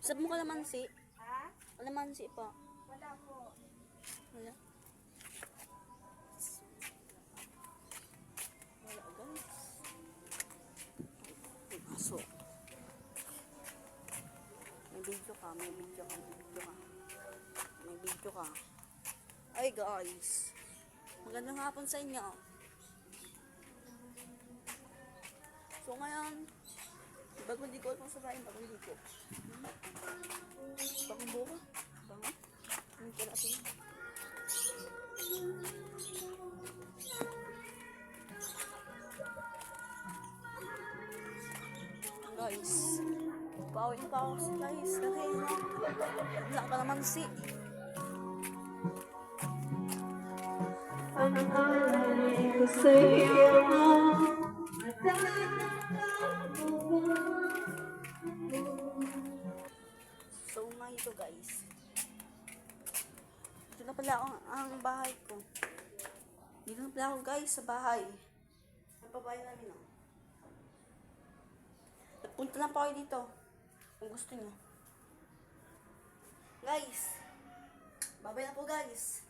Sabi mo kalamansi? Ha? Kalamansi pa. Wala po. Wala. Wala, guys. May aso. May video ka, may video ka, may video ka. May video ka. Ay, guys. Magandang hapon sa inyo. So, ngayon, bagong ligo itong sa bahay, bagong ligo. Bagong buka. Bango. Ang kira ito. Guys, pawin pa ako guys. Kasi, wala ka naman si. So, nga ito guys. Ito na pala ang bahay ko. Dito na pala ako guys sa bahay. Ang babae namin oh. Punta lang po kayo dito. Kung gusto nyo. Guys. Babay na po guys.